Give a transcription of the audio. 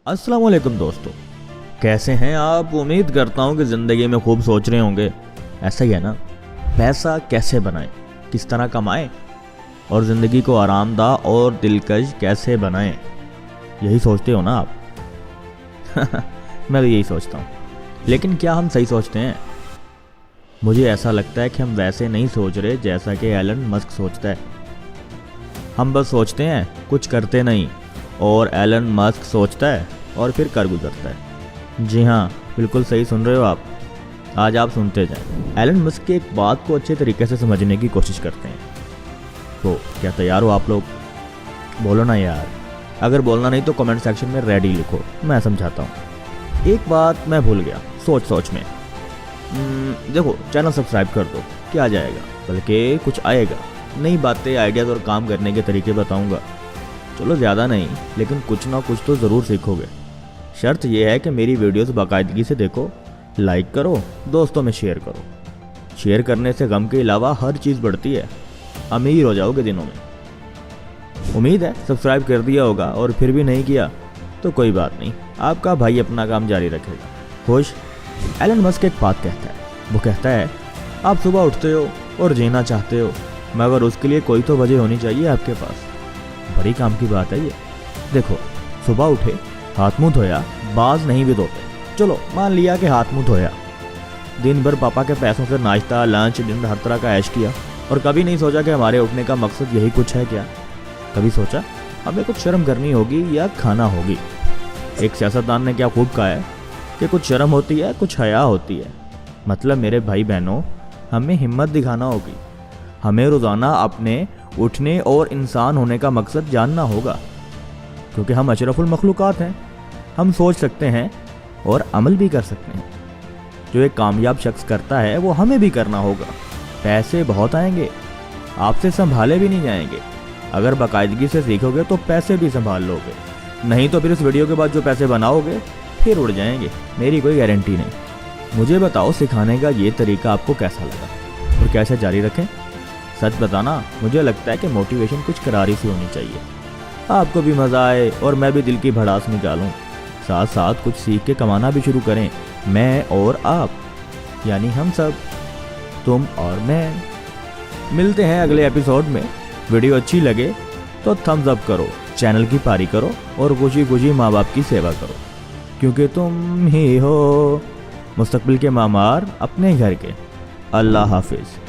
अस्सलाम वालेकुम दोस्तों, कैसे हैं आप। उम्मीद करता हूँ कि ज़िंदगी में खूब सोच रहे होंगे। ऐसा ही है ना, पैसा कैसे बनाएं, किस तरह कमाएं और ज़िंदगी को आरामदा और दिलकश कैसे बनाएं, यही सोचते हो ना आप। मैं भी यही सोचता हूँ, लेकिन क्या हम सही सोचते हैं? मुझे ऐसा लगता है कि हम वैसे नहीं सोच रहे जैसा कि एलन मस्क सोचता है। हम बस सोचते हैं, कुछ करते नहीं, और एलन मस्क सोचता है और फिर कर गुजरता है। जी हाँ, बिल्कुल सही सुन रहे हो आप। आज आप सुनते जाएं। एलन मस्क की एक बात को अच्छे तरीके से समझने की कोशिश करते हैं। तो क्या तैयार हो आप लोग? बोलो ना यार। अगर बोलना नहीं तो कमेंट सेक्शन में रेडी लिखो, मैं समझाता हूँ। एक बात मैं भूल गया सोच में। देखो, चैनल सब्सक्राइब कर दो, क्या जाएगा, बल्कि कुछ आएगा। नई बातें, आइडियाज़ और काम करने के तरीके बताऊँगा। चलो ज़्यादा नहीं, लेकिन कुछ ना कुछ तो ज़रूर सीखोगे। शर्त यह है कि मेरी वीडियोस बाकायदगी से देखो, लाइक करो, दोस्तों में शेयर करो। शेयर करने से गम के अलावा हर चीज़ बढ़ती है, अमीर हो जाओगे दिनों में। उम्मीद है सब्सक्राइब कर दिया होगा, और फिर भी नहीं किया तो कोई बात नहीं, आपका भाई अपना काम जारी रखेगा। खुश? एलन मस्क एक बात कहता है, वो कहता है आप सुबह उठते हो और जीना चाहते हो, मगर उसके लिए कोई तो वजह होनी चाहिए आपके पास। बड़ी काम की बात है ये। देखो, सुबह उठे, हाथ मुंह धोया, बाज नहीं भी धोते, चलो मान लिया कि हाथ मुंह धोया, दिन भर पापा के पैसों से नाश्ता, लंच, डिनर, हर तरह का ऐश किया, और कभी नहीं सोचा कि हमारे उठने का मकसद यही कुछ है क्या? कभी सोचा हमें कुछ शर्म करनी होगी या खाना होगी? एक सियासतदान ने क्या खूब कहा है कि कुछ शर्म होती है, कुछ हया होती है। मतलब मेरे भाई बहनों, हमें हिम्मत दिखाना होगी। हमें रोज़ाना अपने उठने और इंसान होने का मकसद जानना होगा, क्योंकि हम अशरफुल मखलूक़ात हैं। हम सोच सकते हैं और अमल भी कर सकते हैं। जो एक कामयाब शख्स करता है वो हमें भी करना होगा। पैसे बहुत आएंगे, आपसे संभाले भी नहीं जाएंगे। अगर बाकायदगी से सीखोगे तो पैसे भी संभाल लोगे, नहीं तो फिर इस वीडियो के बाद जो पैसे बनाओगे फिर उड़ जाएंगे, मेरी कोई गारंटी नहीं। मुझे बताओ, सिखाने का ये तरीका आपको कैसा लगा और कैसे जारी रखें? सच बताना, मुझे लगता है कि मोटिवेशन कुछ करारी सी होनी चाहिए, आपको भी मज़ा आए और मैं भी दिल की भड़ास निकालूं। साथ साथ कुछ सीख के कमाना भी शुरू करें, मैं और आप, यानी हम सब, तुम और मैं। मिलते हैं अगले एपिसोड में। वीडियो अच्छी लगे तो थम्स अप करो, चैनल की पारी करो और खुशी खुशी माँ बाप की सेवा करो, क्योंकि तुम ही हो मुस्तकबिल के मामार अपने घर के। अल्लाह हाफिज़।